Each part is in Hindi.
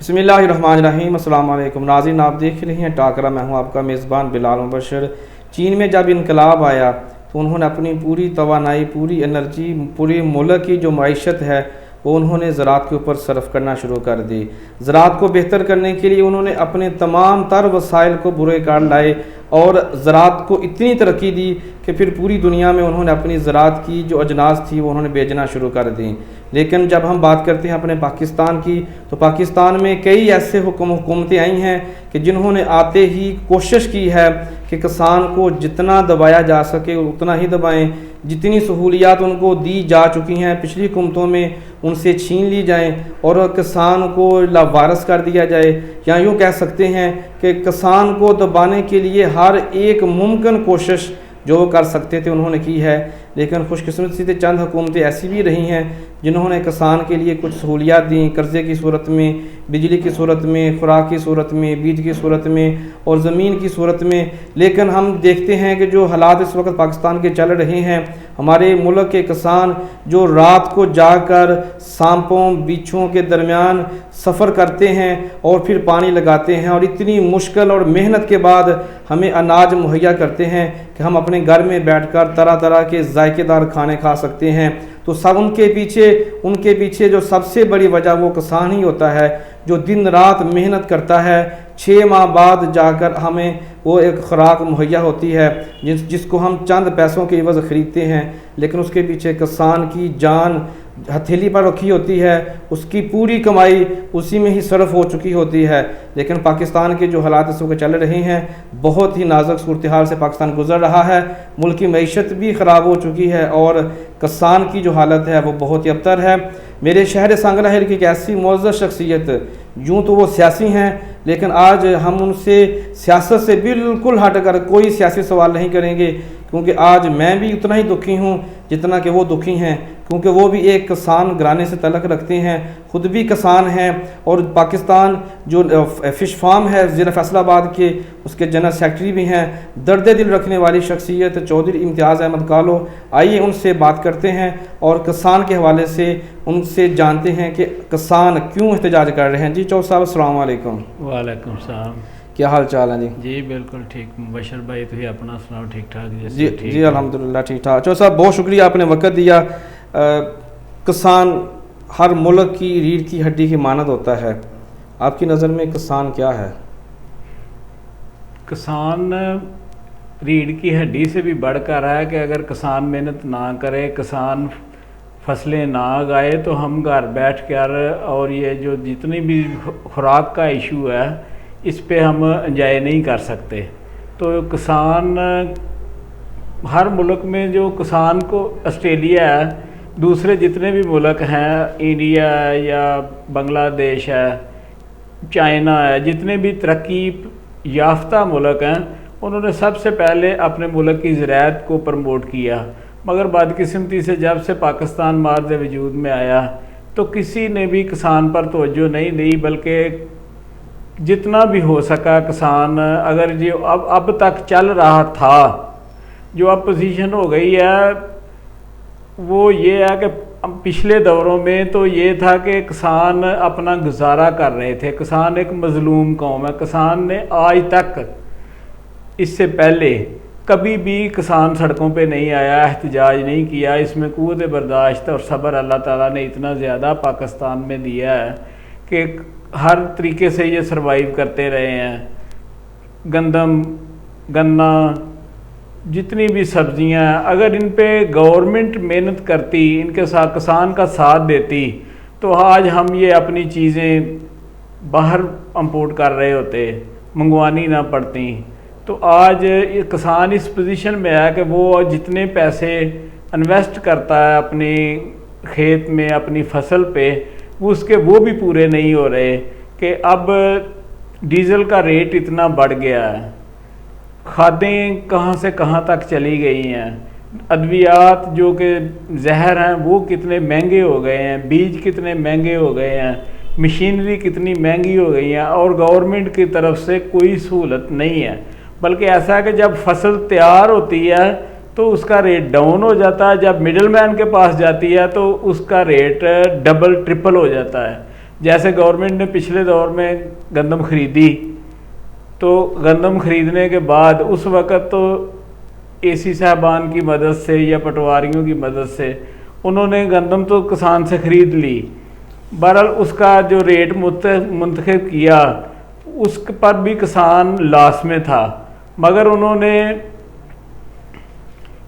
बिस्मिल्लाहिर्रहमानिर्रहीम। अस्सलाम वालेकुम नाज़रीन, आप देख रहे हैं टाकरा। मैं हूं आपका मेज़बान बिलाल मुबशर। चीन में जब इनकलाब आया तो उन्होंने अपनी पूरी तवानाई, पूरी एनर्जी, पूरी मुल्क की जो मईशत है वो उन्होंने ज़राअत के ऊपर सर्फ करना शुरू कर दी। ज़राअत को बेहतर करने के लिए उन्होंने अपने तमाम तर वसाइल को बुरे कार लाए और ज़राअत को इतनी तरक्की दी कि फिर पूरी दुनिया में उन्होंने अपनी ज़राअत की जो अजनास थी वो उन्होंने बेचना शुरू कर दी। लेकिन जब हम बात करते हैं अपने पाकिस्तान की, तो पाकिस्तान में कई ऐसे हुकूमतें आई हैं कि जिन्होंने आते ही कोशिश की है कि किसान को जितना दबाया जा सके उतना ही दबाएं। जितनी सहूलियात उनको दी जा चुकी हैं पिछली हुकूमतों में उनसे छीन ली जाएं और किसान को लावारस कर दिया जाए, या यूँ कह सकते हैं कि किसान को दबाने के लिए हर एक मुमकिन कोशिश जो वो कर सकते थे उन्होंने की है। लेकिन खुशकिस्मती से चंद हुकूमतें ऐसी भी रही हैं जिन्होंने किसान के लिए कुछ सहूलियात दी, कर्ज़े की सूरत में, बिजली की सूरत में, खुराक की सूरत में, बीज की सूरत में और ज़मीन की सूरत में। लेकिन हम देखते हैं कि जो हालात इस वक्त पाकिस्तान के चल रहे हैं, हमारे मुल्क के किसान जो रात को जाकर सांपों बिच्छुओं के दरमियान सफ़र करते हैं और फिर पानी लगाते हैं और इतनी मुश्किल और मेहनत के बाद हमें अनाज मुहैया करते हैं कि हम अपने घर में बैठकर तरह तरह के जायकेदार खाने खा सकते हैं। तो सब उनके पीछे जो सबसे बड़ी वजह वो किसान ही होता है, जो दिन रात मेहनत करता है। 6 माह बाद जाकर हमें वो एक खुराक मुहैया होती है जिसको हम चंद पैसों के एवज़ ख़रीदते हैं, लेकिन उसके पीछे किसान की जान हथेली पर रखी होती है, उसकी पूरी कमाई उसी में ही सर्फ हो चुकी होती है। लेकिन पाकिस्तान के जो हालात इस वक्त चल रहे हैं, बहुत ही नाजुक सूरत हाल से पाकिस्तान गुजर रहा है। मुल्क की मईशत भी ख़राब हो चुकी है और किसान की जो हालत है वो बहुत ही अबतर है। मेरे शहर सांगला की एक ऐसी मुअज़्ज़ज़ शख्सियत, यूँ तो वो सियासी हैं, लेकिन आज हम उनसे सियासत से बिल्कुल हट कर कोई सियासी सवाल नहीं करेंगे, क्योंकि आज मैं भी उतना ही दुखी हूँ जितना कि वो दुखी हैं, क्योंकि वो भी एक किसान घराने से तल्लुक़ रखते हैं, ख़ुद भी किसान हैं। और पाकिस्तान जो फ़िश फार्म है ज़िला फैसलाबाद के, उसके जनरल सेक्रेटरी भी हैं। दर्द दिल रखने वाली शख्सियत चौधरी इम्तियाज़ अहमद कालो। आइए उनसे बात करते हैं और किसान के हवाले से उनसे जानते हैं कि किसान क्यों एहतजाज कर रहे हैं। जी चौधरी साहब, अस्सलाम वालेकुम। वालेकुम सलाम। क्या हाल चाल है जी? जी बिल्कुल ठीक। मुबशर भाई तुम अपना सुनाओ, ठीक ठाक? जी जी अल्हम्दुलिल्लाह ठीक ठाक। चौधरी साहब बहुत शुक्रिया, आपने वक़्त दिया। किसान हर मुल्क की रीढ़ की हड्डी की मानद होता है, आपकी नज़र में किसान क्या है? किसान रीढ़ की हड्डी से भी बढ़कर है कि अगर किसान मेहनत ना करे, किसान फसलें ना उगाए, तो हम घर बैठ कर और ये जो जितनी भी खुराक का इशू है इस पे हम एंजॉय नहीं कर सकते। तो किसान हर मुल्क में जो किसान को, ऑस्ट्रेलिया है, दूसरे जितने भी मुल्क हैं, इंडिया है या बांग्लादेश है, चाइना है, जितने भी तरक्की याफ्ता मुल्क हैं, उन्होंने सबसे पहले अपने मुल्क की ज़राअत को प्रमोट किया। मगर बदकिस्मती से जब से पाकिस्तान मार्ज़ वजूद में आया तो किसी ने भी किसान पर तवज्जो नहीं दी, बल्कि जितना भी हो सका किसान, अगर जो अब तक चल रहा था, जो अब पोजीशन हो गई है वो ये है कि पिछले दौरों में तो ये था कि किसान अपना गुजारा कर रहे थे। किसान एक मज़लूम कौम है। किसान ने आज तक, इससे पहले कभी भी किसान सड़कों पे नहीं आया, एहतजाज नहीं किया। इसमें क़ुव्वत बर्दाश्त और सब्र अल्लाह ताला ने इतना ज़्यादा पाकिस्तान में दिया है कि हर तरीके से ये सरवाइव करते रहे हैं। गंदम, गन्ना, जितनी भी सब्जियां, अगर इन पे गवर्नमेंट मेहनत करती, इनके साथ किसान का साथ देती, तो आज हम ये अपनी चीज़ें बाहर इंपोर्ट कर रहे होते, मंगवानी ना पड़ती। तो आज ये किसान इस पोजीशन में है कि वो जितने पैसे इन्वेस्ट करता है अपने खेत में, अपनी फसल पे, वो भी पूरे नहीं हो रहे कि अब डीज़ल का रेट इतना बढ़ गया है, खादें कहाँ से कहाँ तक चली गई हैं, अद्वियात जो कि जहर हैं वो कितने महंगे हो गए हैं, बीज कितने महंगे हो गए हैं, मशीनरी कितनी महंगी हो गई है, और गवर्नमेंट की तरफ से कोई सहूलत नहीं है। बल्कि ऐसा है कि जब फसल तैयार होती है तो उसका रेट डाउन हो जाता है, जब मिडल मैन के पास जाती है तो उसका रेट डबल ट्रिपल हो जाता है। जैसे गवर्नमेंट ने पिछले दौर में गंदम खरीदी, तो गंदम खरीदने के बाद उस वक़्त तो एसी साहबान की मदद से या पटवारियों की मदद से उन्होंने गंदम तो किसान से ख़रीद ली, बहरहाल उसका जो रेट मुंतखब किया उस पर भी किसान लॉस में था, मगर उन्होंने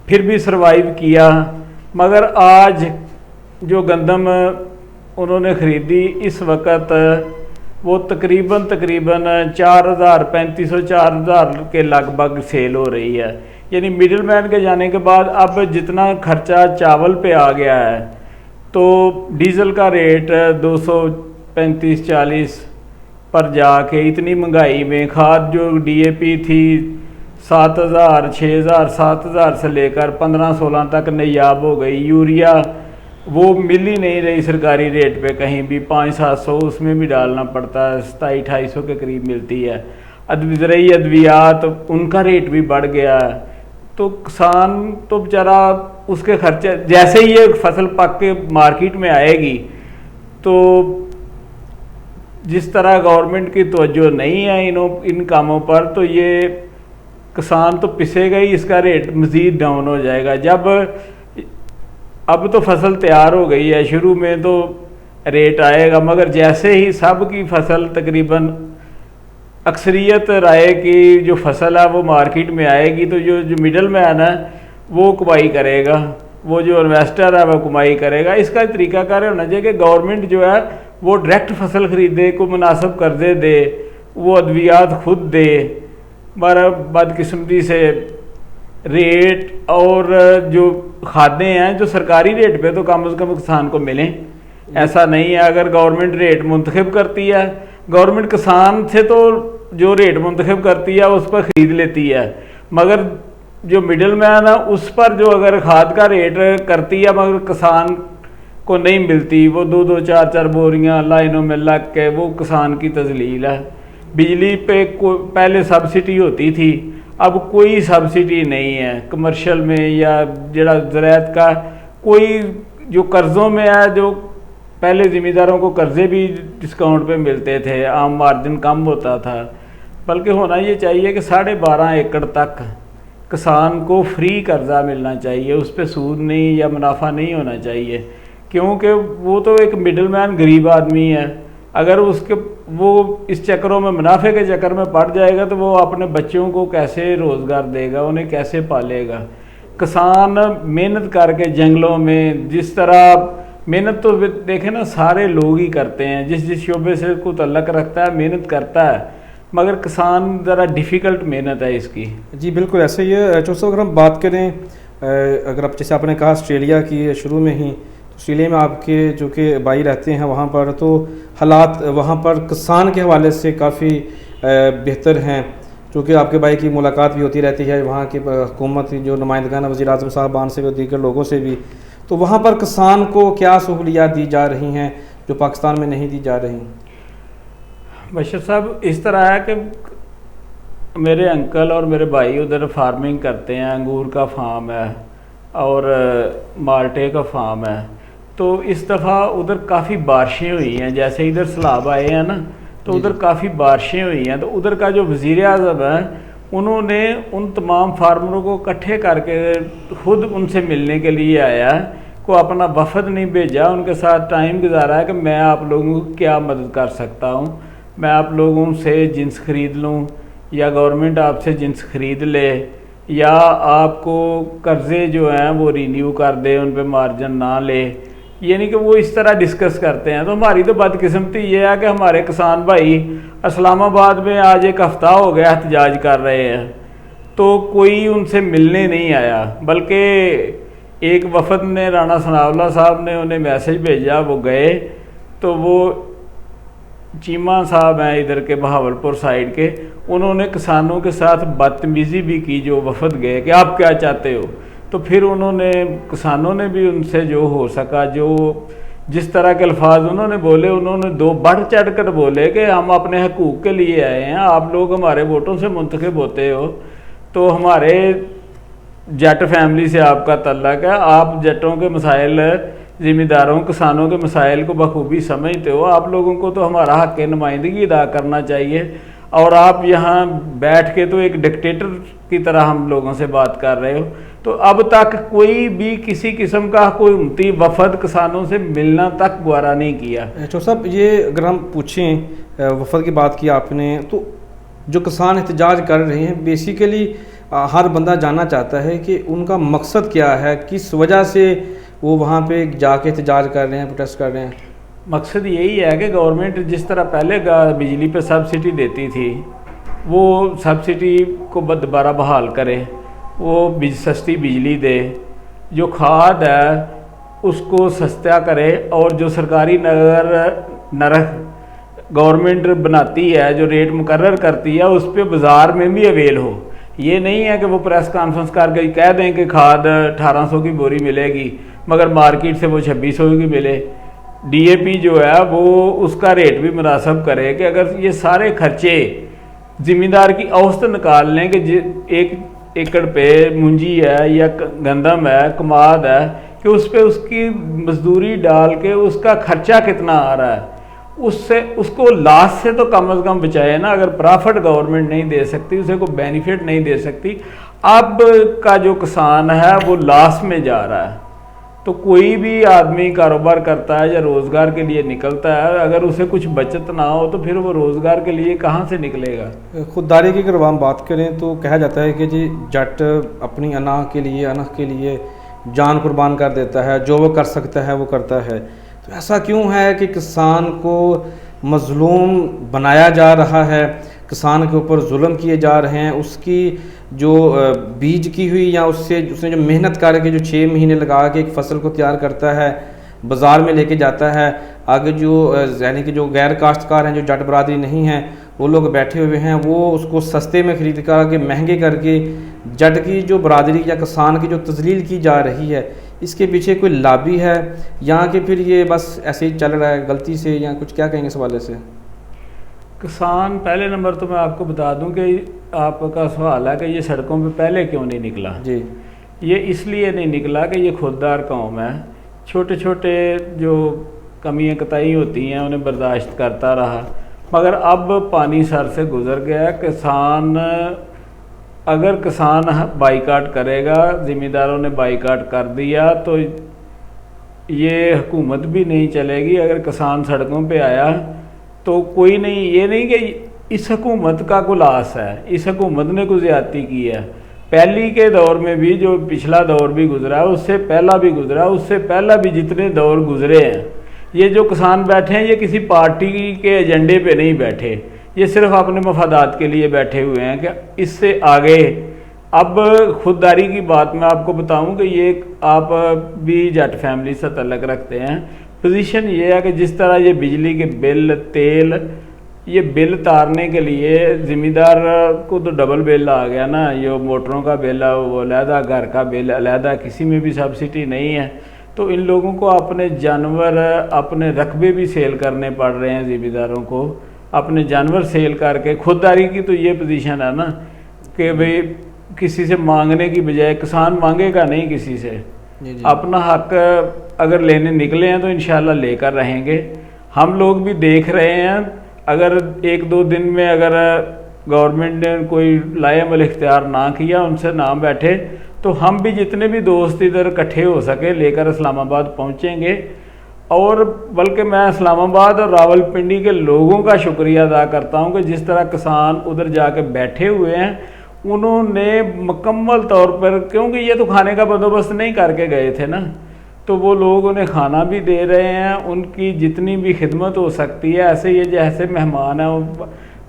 फिर भी सरवाइव किया। मगर आज जो गंदम उन्होंने ख़रीदी इस वक्त वो तकरीबन 4,000 के लगभग सेल हो रही है। यानी मिडिल मैन के जाने के बाद अब जितना खर्चा चावल पे आ गया है, तो डीज़ल का रेट 235-40 पर जाके इतनी महंगाई में खाद जो DAP थी 7,000, 6,000, 7,000 से लेकर 15-16 तक नायाब हो गई। यूरिया वो मिल ही नहीं रही सरकारी रेट पे कहीं भी, 500-700 उसमें भी डालना पड़ता है, 2700-2800 के करीब मिलती है। ज़रूरी अद्वियात उनका रेट भी बढ़ गया है, तो किसान तो बेचारा उसके खर्चे, जैसे ही ये फसल पक के मार्केट में आएगी तो जिस तरह गवर्नमेंट की तवज्जो नहीं है इन कामों पर, तो ये किसान तो पिसेगा ही, इसका रेट मज़ीद डाउन हो जाएगा। जब अब तो फसल तैयार हो गई है, शुरू में तो रेट आएगा, मगर जैसे ही सब की फसल तकरीबन अक्सरियत राय की जो फसल है वो मार्केट में आएगी, तो जो मिडल मैन है वो कमाई करेगा, वो जो इन्वेस्टर है वो कमाई करेगा। इसका तरीकाकार होना चाहिए कि गवर्नमेंट जो है वो डायरेक्ट फसल खरीदे, को मुनासिब कर्जे दे, वो अद्वियात खुद दे, बदकिस्मती से रेट और जो खादें हैं जो सरकारी रेट पे तो कम से कम किसान को मिलें। ऐसा नहीं है, अगर गवर्नमेंट रेट मुंतखब करती है, गवर्नमेंट किसान से तो जो रेट मुंतखब करती है उस पर ख़रीद लेती है, मगर जो मिडिल मैन है उस पर जो अगर खाद का रेट करती है मगर किसान को नहीं मिलती, वो 2-2, 4-4 बोरियां लाइनों में लग के, वो किसान की तजलील है। बिजली पे पहले सब्सिडी होती थी, अब कोई सब्सिडी नहीं है कमर्शियल में या जरा ज़राअत का, कोई जो कर्ज़ों में है, जो पहले ज़मींदारों को कर्ज़े भी डिस्काउंट पे मिलते थे, आम मार्जिन कम होता था, बल्कि होना ये चाहिए कि 12.5 एकड़ तक किसान को फ्री कर्ज़ा मिलना चाहिए, उस पर सूद नहीं या मुनाफा नहीं होना चाहिए, क्योंकि वो तो एक मिडिल मैन गरीब आदमी है। अगर उसके वो इस चक्करों में, मुनाफे के चक्कर में पड़ जाएगा तो वो अपने बच्चों को कैसे रोज़गार देगा, उन्हें कैसे पालेगा। किसान मेहनत करके जंगलों में, जिस तरह मेहनत तो देखें ना सारे लोग ही करते हैं, जिस शोबे से को तल्लक रखता है मेहनत करता है, मगर किसान ज़रा डिफ़िकल्ट मेहनत है इसकी। जी बिल्कुल ऐसे ही है। चौसा अगर हम बात करें, अगर आप जैसे आपने कहा ऑस्ट्रेलिया की शुरू में ही, ऑस्ट्रेलिया में आपके जो कि भाई रहते हैं वहाँ पर, तो हालात वहाँ पर किसान के हवाले से काफ़ी बेहतर हैं, क्योंकि आपके भाई की मुलाकात भी होती रहती है वहाँ की हुकूमत जो नुमाइंदगान वज़ीर आज़म साहबान से भी, दीगर लोगों से भी, तो वहाँ पर किसान को क्या सहूलियात दी जा रही हैं जो पाकिस्तान में नहीं दी जा रही? बशीर साहब, इस तरह है कि मेरे अंकल और मेरे भाई उधर फार्मिंग करते हैं, अंगूर का फार्म है और माल्टे का फार्म है, तो इस दफ़ा उधर काफ़ी बारिशें हुई हैं, जैसे इधर सैलाब आए हैं ना, तो उधर काफ़ी बारिशें हुई हैं, तो उधर का जो वज़ीर आज़म है उन्होंने उन तमाम फार्मरों को इकट्ठे करके खुद उनसे मिलने के लिए आया है, को अपना वफद नहीं भेजा, उनके साथ टाइम गुजारा है कि मैं आप लोगों को क्या मदद कर सकता हूँ, मैं आप लोगों से जिन्स खरीद लूँ या गवर्नमेंट आपसे जिन्स खरीद ले, या आपको कर्ज़े जो हैं वो रिन्यू कर दे, उन पे मार्जिन ना ले, यानी कि वो इस तरह डिस्कस करते हैं। तो हमारी तो बदकिस्मती ये है कि हमारे किसान भाई इस्लामाबाद में आज एक हफ़्ता हो गया एहतजाज कर रहे हैं, तो कोई उनसे मिलने नहीं आया, बल्कि एक वफद ने, राणा सनावला साहब ने उन्हें मैसेज भेजा, वो गए, तो वो चीमा साहब हैं इधर के बहावलपुर साइड के, उन्होंने किसानों के साथ बदतमीज़ी भी की, जो वफद गए कि आप क्या चाहते हो, तो फिर उन्होंने, किसानों ने भी उनसे जो हो सका, जो जिस तरह के अल्फाज उन्होंने बोले, उन्होंने दो बढ़ चढ़ कर बोले कि हम अपने हकूक़ के लिए आए हैं, आप लोग हमारे वोटों से मुंतखब होते हो, तो हमारे जट फैमिली से आपका तल्लक है, आप जटों के मसाइल ज़िम्मेदारों किसानों के मसाइल को बखूबी समझते हो, आप लोगों को तो हमारा हक़ नुमाइंदगी अदा करना चाहिए। और आप यहाँ बैठ के तो एक डिक्टेटर की तरह हम लोगों से बात कर रहे हो। तो अब तक कोई भी किसी किस्म का कोई उमती वफद किसानों से मिलना तक गुजारा नहीं किया। चौधरी साहब, ये अगर हम पूछें, वफद की बात की आपने, तो जो किसान एहतजाज कर रहे हैं बेसिकली हर बंदा जानना चाहता है कि उनका मकसद क्या है, किस वजह से वो वहाँ पे जाके एहतजाज कर रहे हैं, प्रोटेस्ट कर रहे हैं। मकसद यही है कि गवर्नमेंट जिस तरह पहले बिजली पे सब्सिडी देती थी वो सब्सिडी को दोबारा बहाल करे, वो सस्ती बिजली दे, जो खाद है उसको सस्ता करे, और जो सरकारी नरख गवर्नमेंट बनाती है, जो रेट मुकर्रर करती है, उस पर बाज़ार में भी अवेल हो। ये नहीं है कि वो प्रेस कॉन्फ्रेंस करके कह दें कि खाद 1800 की बोरी मिलेगी मगर मार्केट से वो 2600 की मिले। डीएपी जो है वो उसका रेट भी मुनासिब करे कि अगर ये सारे खर्चे ज़िम्मेदार की औसत निकाल लें कि 1 एकड़ पे मूंजी है या गंदम है, कमाद है, कि उस पर उसकी मजदूरी डाल के उसका खर्चा कितना आ रहा है, उससे उसको लॉस से तो कम अज़ कम बचाए ना। अगर प्रॉफिट गवर्नमेंट नहीं दे सकती, उसे कोई बेनिफिट नहीं दे सकती, अब का जो किसान है वो लॉस में जा रहा है। तो कोई भी आदमी कारोबार करता है या रोज़गार के लिए निकलता है, अगर उसे कुछ बचत ना हो तो फिर वो रोज़गार के लिए कहाँ से निकलेगा। खुददारी की अगर हम बात करें तो कहा जाता है कि जी जट अपनी अनाह के लिए जान कुर्बान कर देता है, जो वो कर सकता है वो करता है। तो ऐसा क्यों है कि किसान को मज़लूम बनाया जा रहा है, किसान के ऊपर जुल्म किए जा रहे हैं, उसकी जो बीज की हुई या उसने जो मेहनत करके जो 6 महीने लगा के एक फसल को तैयार करता है, बाज़ार में लेके जाता है, आगे जो यानी कि जो गैर काश्तकार हैं, जो जट बरादरी नहीं हैं, वो लोग बैठे हुए हैं, वो उसको सस्ते में ख़रीद करके महंगे करके जट की जो बरादरी या किसान की जो तजलील की जा रही है, इसके पीछे कोई लाबी है या कि फिर ये बस ऐसे ही चल रहा है गलती से, या कुछ क्या कहेंगे इस हवाले से। किसान, पहले नंबर तो मैं आपको बता दूं कि आपका सवाल है कि ये सड़कों पे पहले क्यों नहीं निकला जी। ये इसलिए नहीं निकला कि ये खुददार कौम है, छोटे छोटे जो कमियां कताई होती हैं उन्हें बर्दाश्त करता रहा, मगर अब पानी सर से गुज़र गया। किसान, अगर किसान बाइकाट करेगा, ज़िम्मेदारों ने बाइकाट कर दिया तो ये हुकूमत भी नहीं चलेगी। अगर किसान सड़कों पे आया तो कोई नहीं, ये नहीं कि इस हुकूमत का कोई लास है, इस हुकूमत ने कोई ज़्यादती की है। पहली के दौर में भी, जो पिछला दौर भी गुजरा, उससे पहला भी गुजरा, उससे पहला भी जितने दौर गुजरे हैं, ये जो किसान बैठे हैं ये किसी पार्टी के एजेंडे पे नहीं बैठे, ये सिर्फ अपने मफादात के लिए बैठे हुए हैं कि इससे आगे। अब खुददारी की बात मैं आपको बताऊं कि ये आप भी जट फैमिली से तल्लक रखते हैं, पोजीशन ये है कि जिस तरह ये बिजली के बिल, तेल, ये बिल तारने के लिए ज़िम्मेदार को तो डबल बिल आ गया ना, ये मोटरों का बिल है वो अलहदा, घर का बिल अलहदा, किसी में भी सब्सिडी नहीं है। तो इन लोगों को अपने जानवर, अपने रकबे भी सेल करने पड़ रहे हैं, ज़िम्मेदारों को अपने जानवर सेल करके। खुददारी की तो ये पोजीशन है ना कि भाई किसी से मांगने की बजाय, किसान मांगेगा नहीं किसी से, अपना हक अगर लेने निकले हैं तो इंशाल्लाह लेकर रहेंगे। हम लोग भी देख रहे हैं, अगर 1-2 दिन में अगर गवर्नमेंट ने कोई लाएमल इख्तियार ना किया, उनसे ना बैठे, तो हम भी जितने भी दोस्त इधर इकट्ठे हो सके लेकर इस्लामाबाद पहुंचेंगे। और बल्कि मैं इस्लामाबाद और रावलपिंडी के लोगों का शुक्रिया अदा करता हूं कि जिस तरह किसान उधर जाके बैठे हुए हैं, उन्होंने मुकम्मल तौर पर, क्योंकि ये तो खाने का बंदोबस्त नहीं करके गए थे ना, तो वो लोग उन्हें खाना भी दे रहे हैं, उनकी जितनी भी खिदमत हो सकती है। ऐसे ये जैसे मेहमान हैं,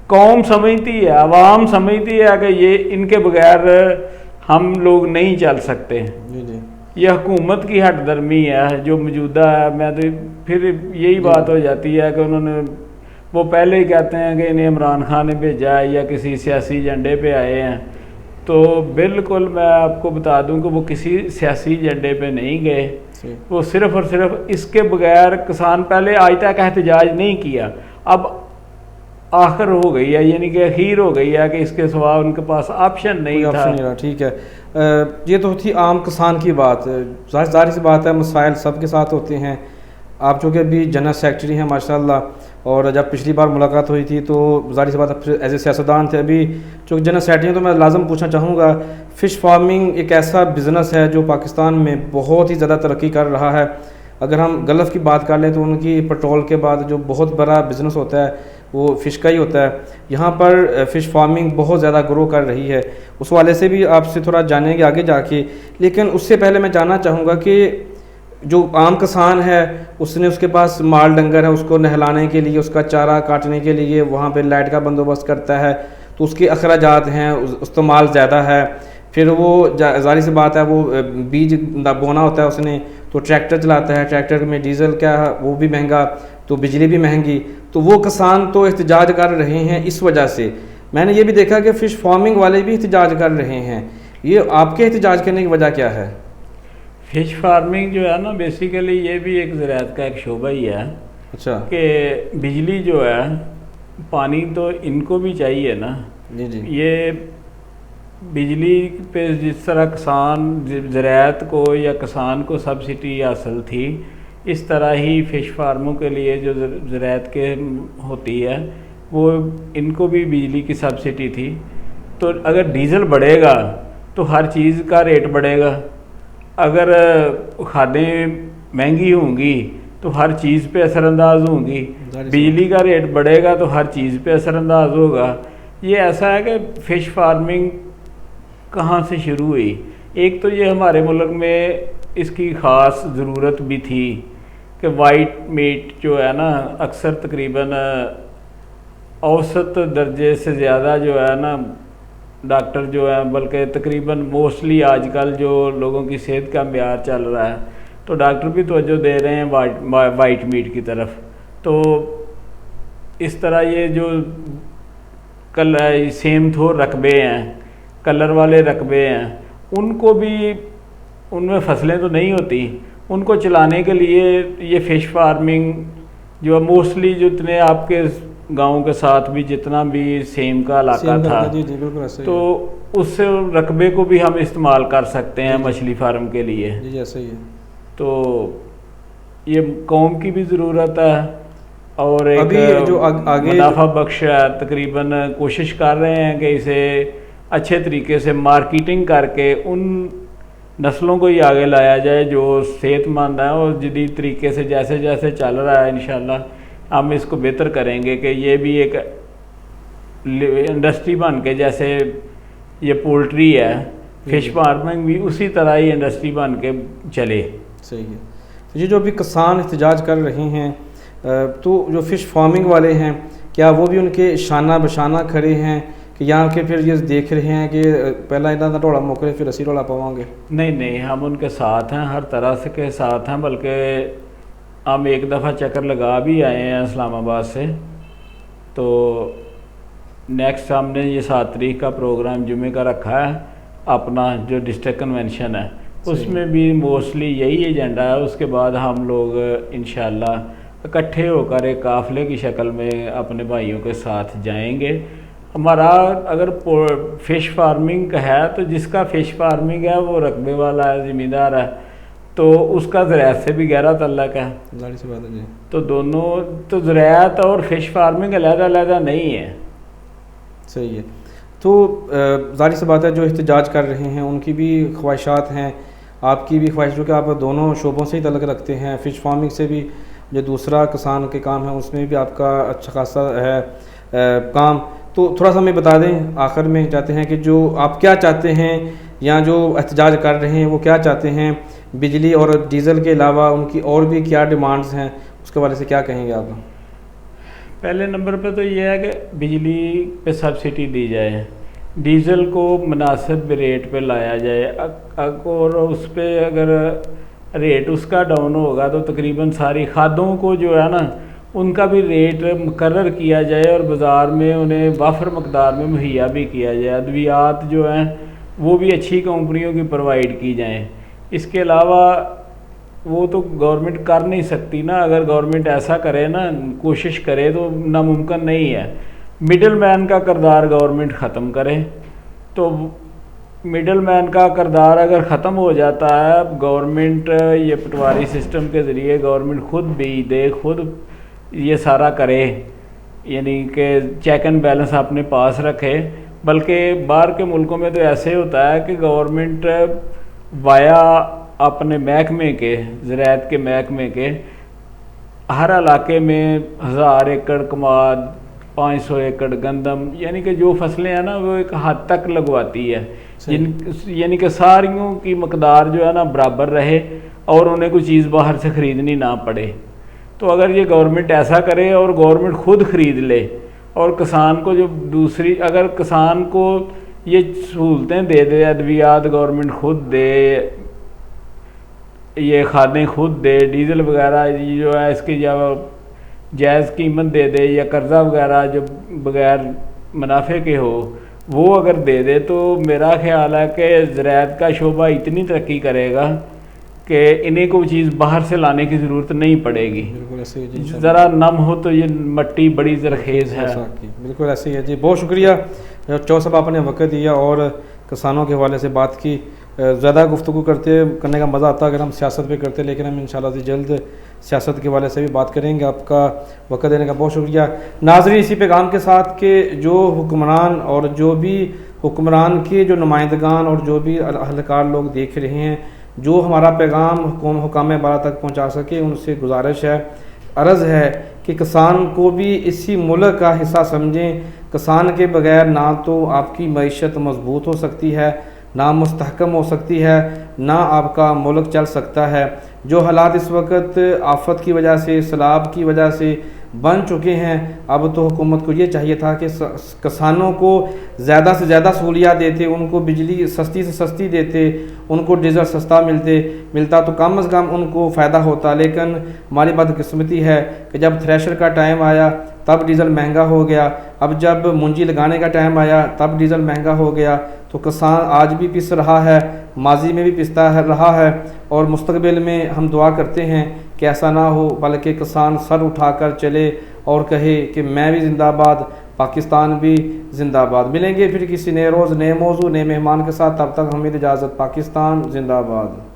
कौम समझती है, आवाम समझती है कि ये इनके बगैर हम लोग नहीं चल सकते। यह हुकूमत की हटदर्मी है जो मौजूदा है। मैं तो फिर यही बात हो जाती है कि उन्होंने, वो पहले ही कहते हैं कि इन्हें इमरान खान ने भेजा है या किसी सियासी एजेंडे पे आए हैं, तो बिल्कुल मैं आपको बता दूं कि वो किसी सियासी एजेंडे पे नहीं गए, वो सिर्फ़ और सिर्फ इसके बगैर किसान पहले आज तक एहतजाज नहीं किया। अब आखिर हो गई है, यानी कि अखीर हो गई है कि इसके सिवा उनके पास ऑप्शन नहीं था। ऑप्शन नहीं रहा, ठीक है। ये तो थी आम किसान की बात। जाहिर सी बात है, मसाइल सबके साथ होते हैं। आप चूँकि अभी जनरल सेक्रेटरी हैं माशाल्लाह, और जब पिछली बार मुलाकात हुई थी तो जाहिर सी बात है एज ए सियासतदान थे। अभी चूँकि जनरल सेक्रेटरी हैं तो मैं लाजम पूछना चाहूँगा, फ़िश फार्मिंग एक ऐसा बिज़नेस है जो पाकिस्तान में बहुत ही ज़्यादा तरक्की कर रहा है। अगर हम गल्फ़ की बात कर लें तो उनकी पेट्रोल के बाद जो बहुत बड़ा बिज़नेस होता है वो फ़िश का ही होता है। यहाँ पर फ़िश फार्मिंग बहुत ज़्यादा ग्रो कर रही है। उस वाले से भी आपसे थोड़ा जानेंगे आगे जाके, लेकिन उससे पहले मैं जानना चाहूँगा कि जो आम किसान है उसने, उसके पास माल डंगर है, उसको नहलाने के लिए, उसका चारा काटने के लिए वहाँ पे लाइट का बंदोबस्त करता है, तो उसके अखराजात हैं, इस्तेमाल ज़्यादा है। फिर वो जाहिर सी बात है वो बीज बोना होता है उसने, तो ट्रैक्टर चलाता है, ट्रैक्टर में डीजल क्या वो भी महंगा, तो बिजली भी महंगी। तो वो किसान तो एहतजाज कर रहे हैं इस वजह से। मैंने ये भी देखा कि फ़िश फार्मिंग वाले भी एहतजाज कर रहे हैं। ये आपके एहतजाज करने की वजह क्या है? फ़िश फार्मिंग जो है ना, बेसिकली ये भी एक ज़राअत का एक शोबा ही है। अच्छा। कि बिजली जो है, पानी तो इनको भी चाहिए ना। जी जी। ये बिजली पे जिस तरह किसान ज़राअत को या किसान को सब्सिडी हासिल थी, इस तरह ही फ़िश फार्मों के लिए जो ज़राअत के होती है वो इनको भी बिजली की सब्सिडी थी। तो अगर डीज़ल बढ़ेगा तो हर चीज़ का रेट बढ़ेगा, अगर खादें महंगी होंगी तो हर चीज़ पे असरअंदाज होंगी, बिजली का रेट बढ़ेगा तो हर चीज़ पे असरअंदाज होगा। ये ऐसा है कि फ़िश फार्मिंग कहाँ से शुरू हुई। एक तो ये हमारे मुल्क में इसकी ख़ास ज़रूरत भी थी कि वाइट मीट जो है ना, अक्सर तकरीबन औसत दर्जे से ज़्यादा जो है ना डॉक्टर जो है, बल्कि तकरीबन मोस्टली आजकल जो लोगों की सेहत का म्यार चल रहा है तो डॉक्टर भी तवज्जो दे रहे हैं वाइट मीट की तरफ। तो इस तरह ये जो सेम थोर रकबे हैं, कलर वाले रकबे हैं, उनको भी, उनमें फसलें तो नहीं होती, उनको चलाने के लिए ये फ़िश फार्मिंग जो मोस्टली जितने आपके गाँव के साथ भी जितना भी सेम का इलाका था, जी जी बिल्कुल ऐसे तो उस रकबे को भी हम इस्तेमाल कर सकते हैं मछली फार्म के लिए। जी ऐसे ही है। तो ये कौम की भी ज़रूरत है और एक अभी जो आगे मुनाफा बख्श है। तकरीबन कोशिश कर रहे हैं कि इसे अच्छे तरीके से मार्केटिंग करके उन नस्लों को ही आगे लाया जाए जो सेहतमंद है, और जदीद तरीके से जैसे जैसे चल रहा है इंशाल्लाह हम इसको बेहतर करेंगे कि ये भी एक इंडस्ट्री बन के, जैसे ये पोल्ट्री है, फ़िश फार्मिंग भी उसी तरह ही इंडस्ट्री बन के चले। सही है। तो ये जो अभी किसान एहतजाज कर रहे हैं, तो जो फ़िश फार्मिंग वाले हैं, क्या वो भी उनके शाना बशाना खड़े हैं कि यहाँ के फिर ये देख रहे हैं कि पहला इतना ना ढोला मोकरे फिर असी ढोला पावांगे? नहीं नहीं, हम उनके साथ हैं, हर तरह से के साथ हैं। बल्कि हम एक दफ़ा चक्कर लगा भी आए हैं इस्लामाबाद से। तो नेक्स्ट हमने ये 7 तारीख का प्रोग्राम जुमे का रखा है अपना, जो डिस्ट्रिक्ट कन्वेंशन है उसमें भी मोस्टली यही एजेंडा है। उसके बाद हम लोग इंशाल्लाह इकट्ठे होकर एक काफ़िले की शक्ल में अपने भाइयों के साथ जाएंगे। हमारा अगर फ़िश फार्मिंग का है तो जिसका फ़िश फार्मिंग है वो रकबे वाला है, ज़मींदार है, तो उसका ज़राअत से भी गहरा तल्लक है। जाहिर सी बात है जी। तो दोनों, तो ज़राअत और फ़िश फार्मिंग अलग-अलग नहीं है। सही है। तो जाहिर सी बात है जो एहतजाज कर रहे हैं उनकी भी ख्वाहिशात हैं, आपकी भी ख्वाहिश, जो कि आप दोनों शोबों से ही तल्लक रखते हैं। फ़िश फार्मिंग से भी जो दूसरा किसान के काम है उसमें भी आपका अच्छा खासा है काम। तो थोड़ा सा हमें बता दें आखिर में, चाहते हैं कि जो आप क्या चाहते हैं, या जो एहतजाज कर रहे हैं वो क्या चाहते हैं, बिजली और डीज़ल के अलावा उनकी और भी क्या डिमांड्स हैं, उसके बारे से क्या कहेंगे आप? पहले नंबर पे तो ये है कि बिजली पे सब्सिडी दी जाए, डीज़ल को मुनासिब रेट पे लाया जाए, और उस पर अगर रेट उसका डाउन होगा तो तकरीबन सारी खादों को जो है ना उनका भी रेट मुकर्रर किया जाए और बाज़ार में उन्हें वाफर मकदार में मुहैया भी किया जाए। अद्वियात जो हैं वो भी अच्छी कंपनियों की प्रोवाइड की जाएँ। इसके अलावा वो तो गवर्नमेंट कर नहीं सकती ना, अगर गवर्नमेंट ऐसा करे ना, कोशिश करे, तो नामुमकिन नहीं है। मिडल मैन का किरदार गवर्नमेंट ख़त्म करे। तो मिडल मैन का किरदार अगर ख़त्म हो जाता है, गवर्नमेंट ये पटवारी सिस्टम के ज़रिए गवर्नमेंट खुद बीज दे, खुद ये सारा करे, यानी कि चेक एंड बैलेंस अपने पास रखे। बल्कि बाहर के मुल्कों में तो ऐसे होता है कि गवर्नमेंट वाया अपने महकमे के, ज़राअत के महकमे के, हर इलाके में 1000 एकड़ कमाद, 500 एकड़ गंदम, यानी कि जो फसलें हैं ना वो एक हद तक लगवाती है, यानी कि सारियों की मकदार जो है ना बराबर रहे और उन्हें कोई चीज़ बाहर से ख़रीदनी ना पड़े। तो अगर ये गवर्नमेंट ऐसा करे और गवर्नमेंट खुद ख़रीद ले, और किसान को जो दूसरी, अगर किसान को ये सहूलतें दे दे, अद्वियात गवर्नमेंट खुद दे, ये खादें खुद दे, डीज़ल वगैरह जो है इसकी जब जायज़ कीमत दे दे, या कर्ज़ा वगैरह जो बग़ैर मुनाफे के हो वो अगर दे दे, तो मेरा ख्याल है कि ज़राअत का शोबा इतनी तरक्की करेगा कि इन्हें कोई चीज़ बाहर से लाने की ज़रूरत नहीं पड़ेगी। बिल्कुल ऐसे ही जी, ज़रा नम हो तो ये मट्टी बड़ी ज़रखेज़ है। बिल्कुल ऐसे ही है जी। बहुत शुक्रिया चौधरी साहब, आपने वक्त दिया और किसानों के हवाले से बात की। ज़्यादा गुफ्तगू करने का मज़ा आता अगर हम सियासत पे करते, लेकिन हम इंशाल्लाह से जल्द सियासत के हवाले से भी बात करेंगे। आपका वक्त देने का बहुत शुक्रिया। नाज़रीन, इसी पैगाम के साथ कि जो हुक्मरान और जो भी हुक्मरान के जो नुमाइंदगान और जो भी अहलकार लोग देख रहे हैं, जो हमारा पैगाम हुकाम बाला तक पहुँचा सके, उनसे गुजारिश है, अर्ज़ है कि किसान को भी इसी मुल्क का हिस्सा समझें। किसान के बगैर ना तो आपकी मईशत मजबूत हो सकती है, ना मुस्तहकम हो सकती है, ना आपका मुल्क चल सकता है। जो हालात इस वक्त आफत की वजह से, सैलाब की वजह से बन चुके हैं, अब तो हुकूमत को ये चाहिए था कि किसानों को ज़्यादा से ज़्यादा सहूलियात देते, उनको बिजली सस्ती से सस्ती देते, उनको डीज़ल सस्ता मिलता तो कम अज़ कम उनको फ़ायदा होता। लेकिन हमारी बदकिस्मती है कि जब थ्रेशर का टाइम आया तब डीज़ल महंगा हो गया, अब जब मुंजी लगाने का टाइम आया तब डीज़ल महंगा हो गया। तो किसान आज भी पिस रहा है, माजी में भी पिसता रहा है, और मुस्तकबिल में हम दुआ करते हैं कि ऐसा ना हो, बल्कि किसान सर उठाकर चले और कहे कि मैं भी जिंदाबाद, पाकिस्तान भी जिंदाबाद। मिलेंगे फिर किसी नए रोज़, नए मौजू, नए मेहमान के साथ। तब तक हमें इजाज़त। पाकिस्तान जिंदाबाद।